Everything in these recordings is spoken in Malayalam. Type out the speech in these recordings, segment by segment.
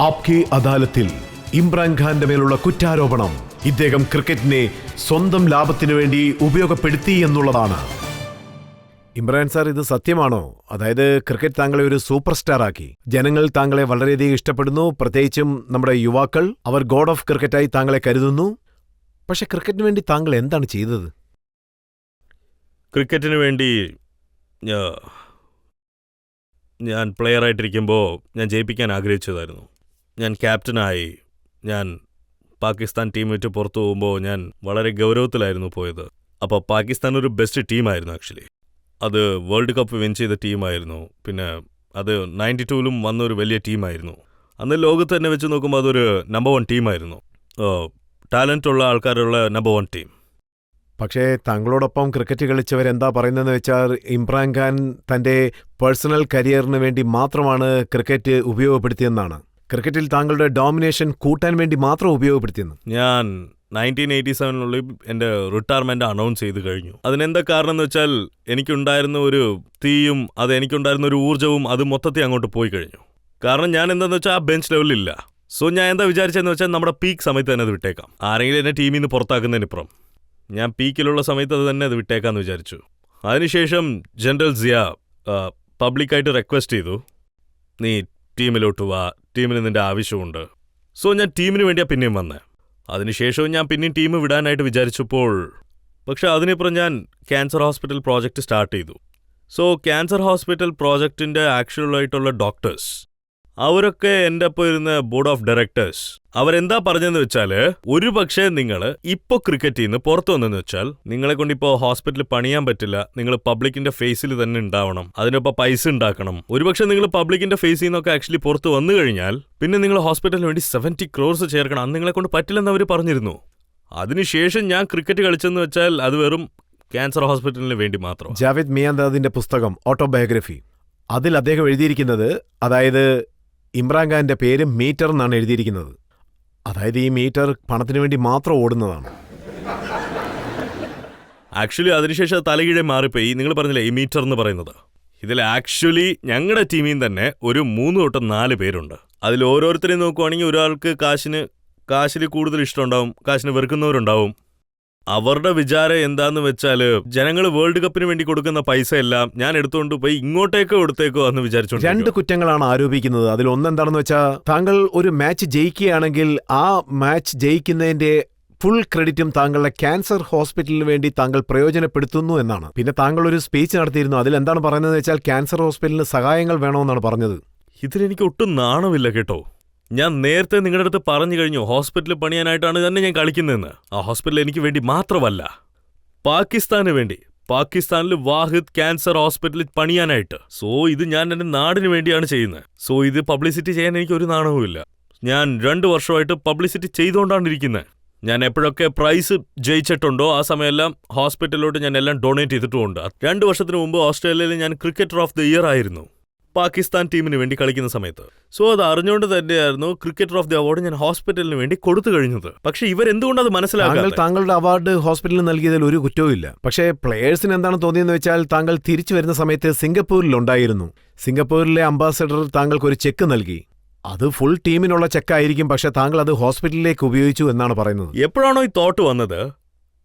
ആപ്കി അദാലത്തിൽ ഇമ്രാൻഖാന്റെ മേലുള്ള കുറ്റാരോപണം ഇദ്ദേഹം ക്രിക്കറ്റിനെ സ്വന്തം ലാഭത്തിനു വേണ്ടി ഉപയോഗപ്പെടുത്തി എന്നുള്ളതാണ്. ഇമ്രാൻ സാർ, ഇത് സത്യമാണോ? അതായത് ക്രിക്കറ്റ് താങ്കളെ ഒരു സൂപ്പർ സ്റ്റാർ ആക്കി, ജനങ്ങൾ താങ്കളെ വളരെയധികം ഇഷ്ടപ്പെടുന്നു, പ്രത്യേകിച്ചും നമ്മുടെ യുവാക്കൾ, അവർ ഗോഡ് ഓഫ് ക്രിക്കറ്റായി താങ്കളെ കരുതുന്നു. പക്ഷെ ക്രിക്കറ്റിന് വേണ്ടി താങ്കൾ എന്താണ് ചെയ്തത്? ക്രിക്കറ്റിന് വേണ്ടി ഞാൻ പ്ലെയറായിട്ടിരിക്കുമ്പോൾ ഞാൻ ജയിപ്പിക്കാൻ ആഗ്രഹിച്ചതായിരുന്നു. ഞാൻ ക്യാപ്റ്റനായി. ഞാൻ പാകിസ്ഥാൻ ടീം വിട്ട് പുറത്തു പോകുമ്പോൾ ഞാൻ വളരെ ഗൗരവത്തിലായിരുന്നു പോയത്. അപ്പോൾ പാകിസ്ഥാൻ ഒരു ബെസ്റ്റ് ടീമായിരുന്നു. ആക്ച്വലി അത് വേൾഡ് കപ്പ് വിൻ ചെയ്ത ടീമായിരുന്നു. പിന്നെ അത് 92-ലും വന്നൊരു വലിയ ടീമായിരുന്നു. അന്ന് ലോകത്ത് തന്നെ വെച്ച് നോക്കുമ്പോൾ അതൊരു നമ്പർ 1 ടീമായിരുന്നു. ടാലൻ്റ് ഉള്ള ആൾക്കാരുള്ള നമ്പർ 1 ടീം. പക്ഷേ താങ്കളോടൊപ്പം ക്രിക്കറ്റ് കളിച്ചവരെന്താ പറയുന്നതെന്ന് വെച്ചാൽ ഇമ്രാൻഖാൻ തൻ്റെ പേഴ്സണൽ കരിയറിന് വേണ്ടി മാത്രമാണ് ക്രിക്കറ്റ് ഉപയോഗപ്പെടുത്തിയെന്നാണ്. ക്രിക്കറ്റിൽ താങ്കളുടെ ഡോമിനേഷൻ കൂട്ടാൻ വേണ്ടി മാത്രം ഉപയോഗപ്പെടുത്തിയെന്ന്. ഞാൻ 1987 എൻ്റെ റിട്ടയർമെൻറ്റ് അനൗൺസ് ചെയ്ത് കഴിഞ്ഞു. അതിനെന്താ കാരണം എന്ന് വെച്ചാൽ എനിക്കുണ്ടായിരുന്ന ഒരു തീയും എനിക്കുണ്ടായിരുന്ന ഒരു ഊർജ്ജവും അത് മൊത്തത്തിൽ അങ്ങോട്ട് പോയി കഴിഞ്ഞു. കാരണം ഞാൻ എന്താണെന്ന് വെച്ചാൽ ആ ബെഞ്ച് ലെവലിലില്ല. സോ ഞാൻ എന്താ വിചാരിച്ചതെന്ന് വെച്ചാൽ നമ്മുടെ പീക്ക് സമയത്ത് തന്നെ അത് വിട്ടേക്കാം. ആരെങ്കിലും എന്നെ ടീമിൽ നിന്ന് പുറത്താക്കുന്നതിനിപ്പുറം ഞാൻ പീക്കിലുള്ള സമയത്ത് അത് വിട്ടേക്കാമെന്ന് വിചാരിച്ചു. അതിനുശേഷം ജനറൽ സിയ പബ്ലിക്കായിട്ട് റിക്വസ്റ്റ് ചെയ്തു, നീ ടീമിലോട്ട് വാ, ടീമിന് നിൻ്റെ ആവശ്യമുണ്ട്. സോ ഞാൻ ടീമിന് വേണ്ടിയാണ് പിന്നെയും വന്നത്. അതിനുശേഷവും ഞാൻ പിന്നെയും ടീം വിടാനായിട്ട് വിചാരിച്ചപ്പോൾ പക്ഷെ അതിനിപ്പുറം ഞാൻ ക്യാൻസർ ഹോസ്പിറ്റൽ പ്രോജക്റ്റ് സ്റ്റാർട്ട് ചെയ്തു. സോ ക്യാൻസർ ഹോസ്പിറ്റൽ പ്രോജക്റ്റിൻ്റെ ആക്ച്വലായിട്ടുള്ള ഡോക്ടേഴ്സ് അവരൊക്കെ എൻ്റെ ഒപ്പം ഇരുന്ന ബോർഡ് ഓഫ് ഡയറക്ടേഴ്സ് അവരെന്താ പറഞ്ഞതെന്ന് വെച്ചാൽ, ഒരു പക്ഷേ നിങ്ങൾ ഇപ്പോൾ ക്രിക്കറ്റിൽ നിന്ന് പുറത്തു വന്നെന്ന് വെച്ചാൽ നിങ്ങളെ കൊണ്ടിപ്പോൾ ഹോസ്പിറ്റലിൽ പണിയാൻ പറ്റില്ല, നിങ്ങൾ പബ്ലിക്കിന്റെ ഫേസിൽ തന്നെ ഉണ്ടാവണം, അതിനൊപ്പം പൈസ ഉണ്ടാക്കണം. ഒരുപക്ഷെ നിങ്ങൾ പബ്ലിക്കിന്റെ ഫേസിൽ നിന്നൊക്കെ ആക്ച്വലി പുറത്ത് വന്നു കഴിഞ്ഞാൽ പിന്നെ നിങ്ങൾ ഹോസ്പിറ്റലിന് വേണ്ടി 70 crores ചേർക്കണം. അത് നിങ്ങളെ കൊണ്ട് പറ്റില്ലെന്ന് അവർ പറഞ്ഞിരുന്നു. അതിനുശേഷം ഞാൻ ക്രിക്കറ്റ് കളിച്ചെന്ന് വെച്ചാൽ അത് വെറും ക്യാൻസർ ഹോസ്പിറ്റലിന് വേണ്ടി മാത്രം. ജാവേദ് മിയാന്താദിന്റെ പുസ്തകം ഓട്ടോബയോഗ്രഫി, അതിൽ അദ്ദേഹം എഴുതിയിരിക്കുന്നത്, അതായത് ഇമ്രാൻഖാന്റെ പേര് മീറ്റർ എന്നാണ് എഴുതിയിരിക്കുന്നത്. അതായത് ഈ മീറ്റർ പണത്തിന് വേണ്ടി മാത്രം ഓടുന്നതാണ്. ആക്ച്വലി അതിനുശേഷം തലകീഴെ മാറിപ്പോയി. നിങ്ങൾ പറഞ്ഞില്ലേ ഈ മീറ്റർ എന്ന് പറയുന്നത്, ഇതിൽ ആക്ച്വലി ഞങ്ങളുടെ ടീമിൽ തന്നെ ഒരു 3 തൊട്ട് 4 പേരുണ്ട്. അതിൽ ഓരോരുത്തരെയും നോക്കുവാണെങ്കിൽ ഒരാൾക്ക് കാശിൽ കൂടുതൽ ഇഷ്ടമുണ്ടാവും, കാശിന് വെറുക്കുന്നവരുണ്ടാവും. അവരുടെ വിചാരം എന്താന്ന് വെച്ചാൽ ജനങ്ങൾ വേൾഡ് കപ്പിന് വേണ്ടി കൊടുക്കുന്ന പൈസ എല്ലാം ഞാൻ എടുത്തുകൊണ്ട് പോയി ഇങ്ങോട്ടേക്കോ എടുത്തേക്കോ എന്ന് വിചാരിച്ചോണ്ട് 2 കുറ്റങ്ങളാണ് ആരോപിക്കുന്നത്. അതിൽ ഒന്നെന്താണെന്ന് വെച്ചാൽ, താങ്കൾ ഒരു മാച്ച് ജയിക്കുകയാണെങ്കിൽ ആ മാച്ച് ജയിക്കുന്നതിന്റെ ഫുൾ ക്രെഡിറ്റും താങ്കളുടെ ക്യാൻസർ ഹോസ്പിറ്റലിന് വേണ്ടി താങ്കൾ പ്രയോജനപ്പെടുത്തുന്നു എന്നാണ്. പിന്നെ താങ്കൾ ഒരു സ്പീച്ച് നടത്തിയിരുന്നു. അതിലെന്താണ് പറയുന്നത് വെച്ചാൽ ക്യാൻസർ ഹോസ്പിറ്റലിന് സഹായങ്ങൾ വേണമെന്നാണ് പറഞ്ഞത്. ഇതിലെനിക്ക് ഒട്ടും നാണമില്ല കേട്ടോ. ഞാൻ നേരത്തെ നിങ്ങളുടെ അടുത്ത് പറഞ്ഞു കഴിഞ്ഞു ഹോസ്പിറ്റലിൽ പണിയാനായിട്ടാണ് തന്നെ ഞാൻ കളിക്കുന്നതെന്ന്. ആ ഹോസ്പിറ്റൽ എനിക്ക് വേണ്ടി മാത്രമല്ല, പാകിസ്ഥാന് വേണ്ടി, പാകിസ്ഥാനിൽ വാഹിദ് ക്യാൻസർ ഹോസ്പിറ്റലിൽ പണിയാനായിട്ട്. സോ ഇത് ഞാൻ എൻ്റെ നാടിന് വേണ്ടിയാണ് ചെയ്യുന്നത്. സോ ഇത് പബ്ലിസിറ്റി ചെയ്യാൻ എനിക്ക് ഒരു നാണവുമില്ല. ഞാൻ 2 വർഷമായിട്ട് പബ്ലിസിറ്റി ചെയ്തുകൊണ്ടാണ് ഇരിക്കുന്നത്. ഞാൻ എപ്പോഴൊക്കെ പ്രൈസ് ജയിച്ചിട്ടുണ്ടോ ആ സമയമെല്ലാം ഹോസ്പിറ്റലിലോട്ട് ഞാൻ എല്ലാം ഡൊണേറ്റ് ചെയ്തിട്ടുമുണ്ട്. 2 വർഷത്തിന് മുമ്പ് ഓസ്ട്രേലിയയിൽ ഞാൻ ക്രിക്കറ്റർ ഓഫ് ദി ഇയർ ആയിരുന്നു, പാകിസ്ഥാൻ ടീമിന് വേണ്ടി കളിക്കുന്ന സമയത്ത്. സോ അത് അറിഞ്ഞുകൊണ്ട് തന്നെയായിരുന്നു ക്രിക്കറ്റർ ഓഫ് ദി അവാർഡ് ഞാൻ ഹോസ്പിറ്റലിന് വേണ്ടി കൊടുത്തു കഴിഞ്ഞത്. പക്ഷെ ഇവരെന്തുകൊണ്ട് അത് മനസ്സിലാക്കാതെ? താങ്കളുടെ അവാർഡ് ഹോസ്പിറ്റലിന് നൽകിയതിൽ ഒരു കുറ്റവും ഇല്ല. പക്ഷേ പ്ലെയേഴ്സിന് എന്താണ് തോന്നിയെന്ന് വെച്ചാൽ, താങ്കൾ തിരിച്ചു വരുന്ന സമയത്ത് സിംഗപ്പൂരിലുണ്ടായിരുന്നു. സിംഗപ്പൂരിലെ അംബാസഡർ താങ്കൾക്ക് ഒരു ചെക്ക് നൽകി. അത് ഫുൾ ടീമിനുള്ള ചെക്കായിരിക്കും, പക്ഷെ താങ്കൾ അത് ഹോസ്പിറ്റലിലേക്ക് ഉപയോഗിച്ചു എന്നാണ് പറയുന്നത്. എപ്പോഴാണോ ഈ തോട്ട് വന്നത്,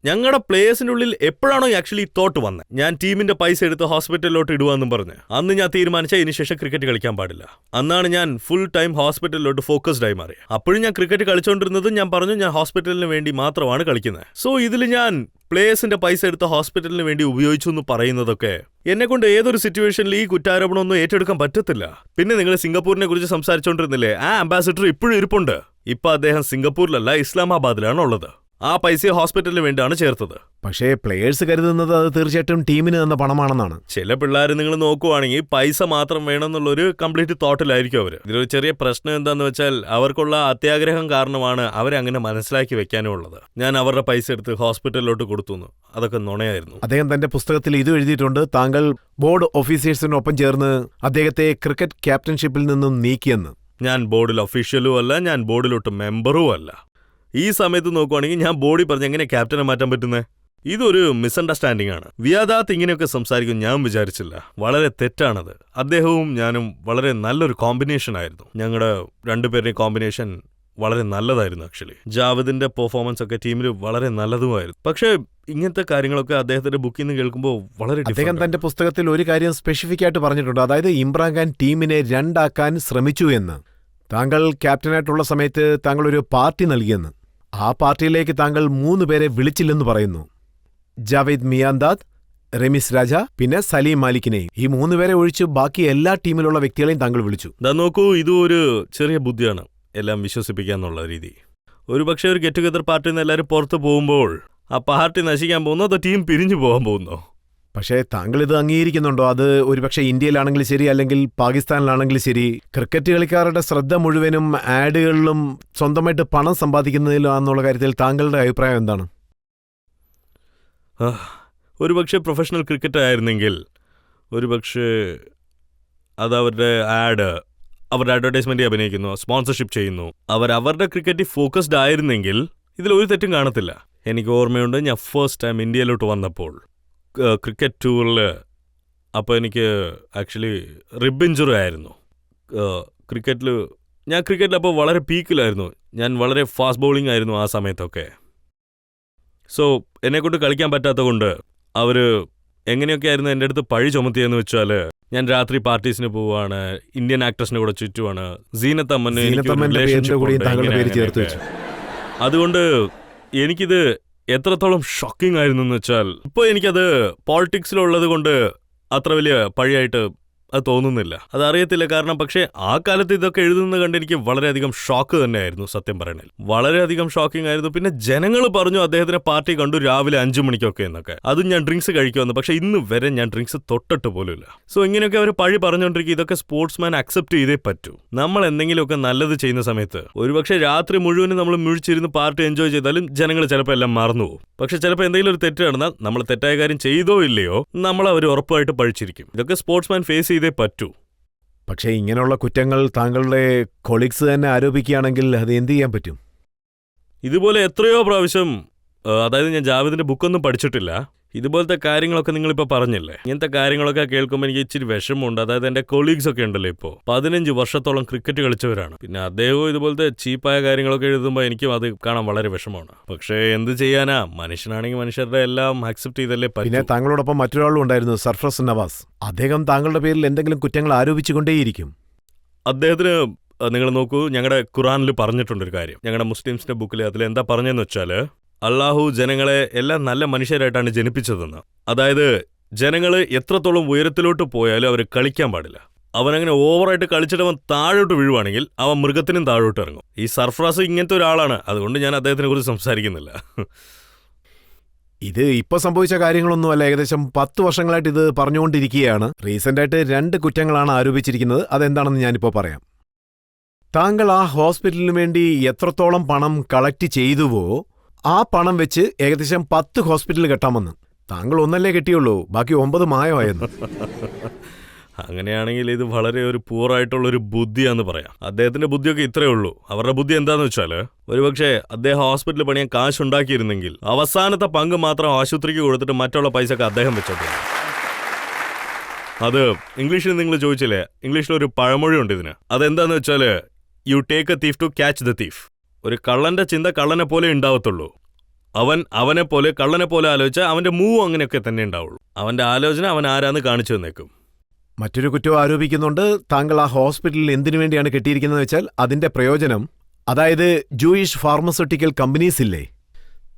ഞങ്ങളുടെ പ്ലേയേഴ്സിന്റെ ഉള്ളിൽ എപ്പോഴാണോ ആക്ച്വലി തോട്ട് വന്നത്, ഞാൻ ടീമിന്റെ പൈസ എടുത്ത് ഹോസ്പിറ്റലിലോട്ട് ഇടുവാന്നും പറഞ്ഞ് അന്ന് ഞാൻ തീരുമാനിച്ച ഇതിനുശേഷം ക്രിക്കറ്റ് കളിക്കാൻ പാടില്ല. അന്നാണ് ഞാൻ ഫുൾ ടൈം ഹോസ്പിറ്റലിലോട്ട് ഫോക്കസ്ഡ് ആയി മാറിയത്. അപ്പോഴും ഞാൻ ക്രിക്കറ്റ് കളിച്ചുകൊണ്ടിരുന്നത് ഞാൻ പറഞ്ഞു ഞാൻ ഹോസ്പിറ്റലിന് വേണ്ടി മാത്രമാണ് കളിക്കുന്നത്. സോ ഇതിൽ ഞാൻ പ്ലേയേഴ്സിന്റെ പൈസ എടുത്ത് ഹോസ്പിറ്റലിന് വേണ്ടി ഉപയോഗിച്ചു എന്ന് പറയുന്നതൊക്കെ എന്നെ കൊണ്ട് ഏതൊരു സിറ്റുവേഷനിൽ ഈ കുറ്റാരോപണമൊന്നും ഏറ്റെടുക്കാൻ പറ്റത്തില്ല. പിന്നെ നിങ്ങൾ സിംഗപ്പൂരിനെ കുറിച്ച് സംസാരിച്ചോണ്ടിരുന്നില്ലേ, ആ അംബാസിഡർ ഇപ്പോഴും ഇരിപ്പുണ്ട്. ഇപ്പൊ അദ്ദേഹം സിംഗപ്പൂരിലല്ല, ഇസ്ലാമാബാദിലാണ് ഉള്ളത്. ആ പൈസ ഹോസ്പിറ്റലിന് വേണ്ടിയാണ് ചേർത്തത്. പക്ഷേ പ്ലെയേഴ്സ് കരുതുന്നത് അത് തീർച്ചയായിട്ടും ടീമിന് തന്ന പണമാണെന്നാണ്. ചില പിള്ളേർ നിങ്ങൾ നോക്കുവാണെങ്കിൽ പൈസ മാത്രം വേണമെന്നുള്ളൊരു കംപ്ലീറ്റ് തോട്ടിലായിരിക്കും അവർ. ഇതിലൊരു ചെറിയ പ്രശ്നം എന്താന്ന് വെച്ചാൽ അവർക്കുള്ള അത്യാഗ്രഹം കാരണമാണ് അവരെ അങ്ങനെ മനസ്സിലാക്കി വെക്കാനും ഉള്ളത്. ഞാൻ അവരുടെ പൈസ എടുത്ത് ഹോസ്പിറ്റലിലോട്ട് കൊടുത്തു, അതൊക്കെ നുണയായിരുന്നു. അദ്ദേഹം തന്റെ പുസ്തകത്തിൽ ഇത് എഴുതിയിട്ടുണ്ട്, താങ്കൾ ബോർഡ് ഓഫീസേഴ്സിനൊപ്പം ചേർന്ന് അദ്ദേഹത്തെ ക്രിക്കറ്റ് ക്യാപ്റ്റൻഷിപ്പിൽ നിന്നും നീക്കിയെന്ന്. ഞാൻ ബോർഡിൽ ഒഫീഷ്യലും അല്ല, ഞാൻ ബോർഡിലോട്ട് മെമ്പറും അല്ല. ഈ സമയത്ത് നോക്കുവാണെങ്കിൽ ഞാൻ ബോർഡിൽ പറഞ്ഞ് എങ്ങനെ ക്യാപ്റ്റനെ മാറ്റാൻ പറ്റുന്നത്? ഇതൊരു മിസ്അണ്ടർസ്റ്റാൻഡിംഗ് ആണ്. വിയാദാത്ത് ഇങ്ങനെയൊക്കെ സംസാരിക്കും ഞാൻ വിചാരിച്ചില്ല. വളരെ തെറ്റാണത്. അദ്ദേഹവും ഞാനും വളരെ നല്ലൊരു കോമ്പിനേഷൻ ആയിരുന്നു. ഞങ്ങളുടെ രണ്ടുപേരുടെയും കോമ്പിനേഷൻ വളരെ നല്ലതായിരുന്നു. ആക്ച്വലി ജാവദിന്റെ പെർഫോമൻസ് ഒക്കെ ടീമിൽ വളരെ നല്ലതുമായിരുന്നു. പക്ഷേ ഇങ്ങനത്തെ കാര്യങ്ങളൊക്കെ അദ്ദേഹത്തിന്റെ ബുക്കിൽ നിന്ന് കേൾക്കുമ്പോൾ വളരെ അദ്ദേഹം തന്റെ പുസ്തകത്തിൽ ഒരു കാര്യം സ്പെസിഫിക് ആയിട്ട് പറഞ്ഞിട്ടുണ്ട്. അതായത് ഇമ്രാൻഖാൻ ടീമിനെ രണ്ടാക്കാൻ ശ്രമിച്ചു എന്ന്. താങ്കൾ ക്യാപ്റ്റനായിട്ടുള്ള സമയത്ത് താങ്കൾ ഒരു പാർട്ടി നൽകിയെന്ന്. ആ പാർട്ടിയിലേക്ക് താങ്കൾ 3 പേരെ വിളിച്ചില്ലെന്ന് പറയുന്നു. ജാവേദ് മിയാന്താദ്, റമീസ് രാജ, പിന്നെ സലീം മാലിക്കിനെയും. ഈ 3 പേരെ ഒഴിച്ച് ബാക്കി എല്ലാ ടീമിലുള്ള വ്യക്തികളെയും താങ്കൾ വിളിച്ചു. നോക്കൂ, ഇതും ഒരു ചെറിയ ബുദ്ധിയാണ് എല്ലാം വിശ്വസിപ്പിക്കാന്നുള്ള രീതി. ഒരു പക്ഷേ ഒരു ഗെറ്റ് ടുഗദർ പാർട്ടിയിൽ നിന്ന് എല്ലാവരും പുറത്ത് പോകുമ്പോൾ ആ പാർട്ടി നശിക്കാൻ പോകുന്നോ അതോ ടീം പിരിഞ്ഞു പോകാൻ പോകുന്നോ? പക്ഷേ താങ്കൾ ഇത് അംഗീകരിക്കുന്നുണ്ടോ? അത് ഒരുപക്ഷെ ഇന്ത്യയിലാണെങ്കിൽ ശരി, അല്ലെങ്കിൽ പാകിസ്ഥാനിലാണെങ്കിൽ ശരി, ക്രിക്കറ്റ് കളിക്കാരുടെ ശ്രദ്ധ മുഴുവനും ആഡുകളിലും സ്വന്തമായിട്ട് പണം സമ്പാദിക്കുന്നതിലാണെന്നുള്ള കാര്യത്തിൽ താങ്കളുടെ അഭിപ്രായം എന്താണ്? ഒരുപക്ഷെ പ്രൊഫഷണൽ ക്രിക്കറ്റ് ആയിരുന്നെങ്കിൽ ഒരുപക്ഷെ അത് അവരുടെ അഡ്വർടൈസ്മെന്റ് അഭിനയിക്കുന്നു, സ്പോൺസർഷിപ്പ് ചെയ്യുന്നു, അവരുടെ ക്രിക്കറ്റിൽ ഫോക്കസ്ഡ് ആയിരുന്നെങ്കിൽ ഇതിലൊരു തെറ്റും കാണത്തില്ല. എനിക്ക് ഓർമ്മയുണ്ട്, ഞാൻ ഫസ്റ്റ് ടൈം ഇന്ത്യയിലോട്ട് വന്നപ്പോൾ ക്രിക്കറ്റ് ടൂറിൽ അപ്പോൾ എനിക്ക് ആക്ച്വലി റിബ് ഇഞ്ചുറി ആയിരുന്നു. ഞാൻ ക്രിക്കറ്റിൽ അപ്പോൾ വളരെ പീക്കിലായിരുന്നു. ഞാൻ വളരെ ഫാസ്റ്റ് ബൗളിംഗ് ആയിരുന്നു ആ സമയത്തൊക്കെ. സോ എന്നെക്കൊണ്ട് കളിക്കാൻ പറ്റാത്തത് കൊണ്ട് അവർ എങ്ങനെയൊക്കെ ആയിരുന്നു എൻ്റെ അടുത്ത് പഴി ചുമത്തിയെന്ന് വെച്ചാൽ, ഞാൻ രാത്രി പാർട്ടീസിന് പോവാണ്, ഇന്ത്യൻ ആക്ട്രസിനെ കൂടെ ചുറ്റുവാണ്, സീനത്ത് അമ്മന് അതുകൊണ്ട് എനിക്കിത് എത്രത്തോളം ഷോക്കിംഗ് ആയിരുന്നു എന്ന് വെച്ചാൽ, ഇപ്പോൾ എനിക്കത് പോളിറ്റിക്സിലുള്ളത് കൊണ്ട് അത്ര വലിയ പഴിയായിട്ട് അത് തോന്നുന്നില്ല. അതറിയത്തില്ല. കാരണം പക്ഷേ ആ കാലത്ത് ഇതൊക്കെ എഴുതുന്നത് കണ്ട് എനിക്ക് വളരെയധികം ഷോക്ക് തന്നെയായിരുന്നു. സത്യം പറയണേൽ വളരെയധികം ഷോക്കിംഗ് ആയിരുന്നു. പിന്നെ ജനങ്ങൾ പറഞ്ഞു അദ്ദേഹത്തിന്റെ പാർട്ടി കണ്ടു രാവിലെ 5 മണിക്കൊക്കെ എന്നൊക്കെ. അതും ഞാൻ ഡ്രിങ്ക്സ് കഴിക്കുമെന്ന്. പക്ഷേ ഇന്ന് വരെ ഞാൻ ഡ്രിങ്ക്സ് തൊട്ടിട്ട് പോലുമില്ല. സോ ഇങ്ങനെയൊക്കെ അവർ പഴി പറഞ്ഞുകൊണ്ടിരിക്കും. ഇതൊക്കെ സ്പോർട്സ്മാൻ അക്സെപ്റ്റ് ചെയ്തേ പറ്റൂ. നമ്മൾ എന്തെങ്കിലുമൊക്കെ നല്ലത് ചെയ്യുന്ന സമയത്ത് ഒരുപക്ഷെ രാത്രി മുഴുവനും നമ്മൾ മുഴിച്ചിരുന്ന് പാർട്ടി എൻജോയ് ചെയ്താലും ജനങ്ങൾ ചിലപ്പോൾ എല്ലാം മറന്നു പോകും. പക്ഷെ ചിലപ്പോൾ എന്തെങ്കിലും ഒരു തെറ്റ് നടന്നാൽ നമ്മൾ തെറ്റായ കാര്യം ചെയ്തോ ഇല്ലയോ നമ്മൾ അവർ ഉറപ്പായിട്ട് പഴിച്ചിരിക്കും. ഇതൊക്കെ സ്പോർട്സ്മാൻ ഫേസ് ചെയ്തേ പറ്റൂ. പക്ഷേ ഇങ്ങനെയുള്ള കുറ്റങ്ങൾ താങ്കളുടെ കൊളീഗ്സ് തന്നെ ആരോപിക്കുകയാണെങ്കിൽ അത് എന്ത് ചെയ്യാൻ പറ്റും? ഇതുപോലെ എത്രയോ പ്രാവശ്യം, അതായത് ഞാൻ ജാവേദിന്റെ ബുക്കൊന്നും പഠിച്ചിട്ടില്ല, ഇതുപോലത്തെ കാര്യങ്ങളൊക്കെ നിങ്ങളിപ്പോൾ പറഞ്ഞില്ലേ, ഇങ്ങനത്തെ കാര്യങ്ങളൊക്കെ കേൾക്കുമ്പോൾ എനിക്ക് ഇച്ചിരി വിഷമമുണ്ട്. അതായത് എൻ്റെ കൊളീഗ്സ് ഒക്കെ ഉണ്ടല്ലോ, ഇപ്പോൾ 15 വർഷത്തോളം ക്രിക്കറ്റ് കളിച്ചവരാണ്. പിന്നെ അദ്ദേഹവും ഇതുപോലത്തെ ചീപ്പായ കാര്യങ്ങളൊക്കെ എഴുതുമ്പോൾ എനിക്കും അത് കാണാൻ വളരെ വിഷമമാണ്. പക്ഷേ എന്ത് ചെയ്യാനാ, മനുഷ്യനാണെങ്കിൽ മനുഷ്യരുടെ എല്ലാം അക്സെപ്റ്റ് ചെയ്തല്ലേ പറ്റും. പിന്നെ താങ്കളോടൊപ്പം മറ്റൊരാളും ഉണ്ടായിരുന്നു, സർഫ്രസ് നവാസ്. അദ്ദേഹം താങ്കളുടെ പേരിൽ എന്തെങ്കിലും കുറ്റങ്ങൾ ആരോപിച്ചുകൊണ്ടേയിരിക്കും. അദ്ദേഹത്തിന് നിങ്ങൾ നോക്കൂ, ഞങ്ങളുടെ ഖുറാനിൽ പറഞ്ഞിട്ടുണ്ടൊരു കാര്യം, ഞങ്ങളുടെ മുസ്ലിംസിന്റെ ബുക്കിൽ അതിലെന്താ പറഞ്ഞതെന്ന് വെച്ചാൽ, അള്ളാഹു ജനങ്ങളെ എല്ലാം നല്ല മനുഷ്യരായിട്ടാണ് ജനിപ്പിച്ചതെന്ന്. അതായത് ജനങ്ങൾ എത്രത്തോളം ഉയരത്തിലോട്ട് പോയാലും അവർ കളിക്കാൻ പാടില്ല. അവനങ്ങനെ ഓവറായിട്ട് കളിച്ചിട്ട് അവൻ താഴോട്ട് വീഴുവാണെങ്കിൽ അവൻ മൃഗത്തിനും താഴോട്ട് ഇറങ്ങും. ഈ സർഫ്രാസ് ഇങ്ങനത്തെ ഒരാളാണ്. അതുകൊണ്ട് ഞാൻ അദ്ദേഹത്തിനെ കുറിച്ച് സംസാരിക്കുന്നില്ല. ഇത് ഇപ്പൊ സംഭവിച്ച കാര്യങ്ങളൊന്നുമല്ല. ഏകദേശം 10 വർഷങ്ങളായിട്ട് ഇത് പറഞ്ഞുകൊണ്ടിരിക്കുകയാണ്. റീസെന്റായിട്ട് 2 കുറ്റങ്ങളാണ് ആരോപിച്ചിരിക്കുന്നത്. അതെന്താണെന്ന് ഞാനിപ്പോൾ പറയാം. താങ്കൾ ആ ഹോസ്പിറ്റലിന് വേണ്ടി എത്രത്തോളം പണം കളക്ട് ചെയ്തുവോ ആ പണം വെച്ച് ഏകദേശം 10 ഹോസ്പിറ്റൽ കെട്ടാമെന്ന്. താങ്കൾ ഒന്നല്ലേ കെട്ടിയുള്ളൂ, ബാക്കി 9 മായമായെന്ന്. അങ്ങനെയാണെങ്കിൽ ഇത് വളരെ ഒരു പൂറായിട്ടുള്ളൊരു ബുദ്ധിയാന്ന് പറയാം. അദ്ദേഹത്തിന്റെ ബുദ്ധിയൊക്കെ ഇത്രയേ ഉള്ളൂ. അവരുടെ ബുദ്ധി എന്താന്ന് വെച്ചാൽ, ഒരുപക്ഷെ അദ്ദേഹം ഹോസ്പിറ്റലിൽ പണിയാൻ കാശുണ്ടാക്കിയിരുന്നെങ്കിൽ അവസാനത്തെ പങ്ക് മാത്രം ആശുപത്രിക്ക് കൊടുത്തിട്ട് മറ്റുള്ള പൈസക്ക് അദ്ദേഹം വെച്ചോട്ടെ. അത് ഇംഗ്ലീഷിൽ നിങ്ങൾ ചോദിച്ചില്ലേ, ഇംഗ്ലീഷിലൊരു പഴമൊഴിയുണ്ട് ഇതിന്. അതെന്താന്ന് വെച്ചാൽ, you take a thief to catch the thief. ഒരു കള്ളന്റെ ചിന്ത കള്ളനെ പോലെ ഉണ്ടാവത്തുള്ളൂ. അവനെ പോലെ കള്ളനെ പോലെ ആലോചിച്ചാൽ അവന്റെ മൂവ് അങ്ങനെയൊക്കെ തന്നെ ഉണ്ടാവുള്ളൂ. അവന്റെ ആലോചന അവൻ ആരാന്ന് കാണിച്ചു തന്നേക്കും. മറ്റൊരു കുറ്റവും ആരോപിക്കുന്നുണ്ട്. താങ്കൾ ആ ഹോസ്പിറ്റലിൽ എന്തിനു വേണ്ടിയാണ് കെട്ടിയിരിക്കുന്നത് വെച്ചാൽ അതിന്റെ പ്രയോജനം, അതായത് ജൂയിഷ് ഫാർമസ്യൂട്ടിക്കൽ കമ്പനീസ് ഇല്ലേ,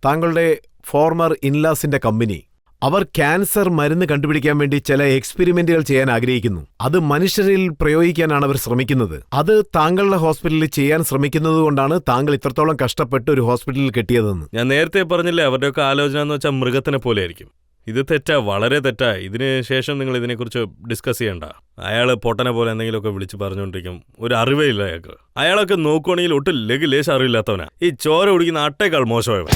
താങ്കളുടെ ഫോർമർ ഇൻലാസിന്റെ കമ്പനി, അവർ ക്യാൻസർ മരുന്ന് കണ്ടുപിടിക്കാൻ വേണ്ടി ചില എക്സ്പെരിമെന്റുകൾ ചെയ്യാൻ ആഗ്രഹിക്കുന്നു. അത് മനുഷ്യരിൽ പ്രയോഗിക്കാനാണ് അവർ ശ്രമിക്കുന്നത്. അത് താങ്കളുടെ ഹോസ്പിറ്റലിൽ ചെയ്യാൻ ശ്രമിക്കുന്നത് കൊണ്ടാണ് താങ്കൾ ഇത്രത്തോളം കഷ്ടപ്പെട്ട് ഒരു ഹോസ്പിറ്റലിൽ കെട്ടിയതെന്ന്. ഞാൻ നേരത്തെ പറഞ്ഞില്ലേ, അവരുടെയൊക്കെ ആലോചന എന്ന് വെച്ചാൽ മൃഗത്തിനെ പോലെ ആയിരിക്കും. ഇത് തെറ്റാ, വളരെ തെറ്റാ. ഇതിന് ശേഷം നിങ്ങൾ ഇതിനെക്കുറിച്ച് ഡിസ്കസ് ചെയ്യണ്ട. അയാൾ പൊട്ടനെ പോലെ എന്തെങ്കിലുമൊക്കെ വിളിച്ച് പറഞ്ഞുകൊണ്ടിരിക്കും. ഒരു അറിവേ ഇല്ല അയാൾക്ക്. അയാളൊക്കെ നോക്കുവാണെങ്കിൽ ഒട്ടും ലേശം അറിവില്ലാത്തവനാ. ഈ ചോര കുടിക്കുന്ന അട്ടേക്കാൾ മോശമായവൻ.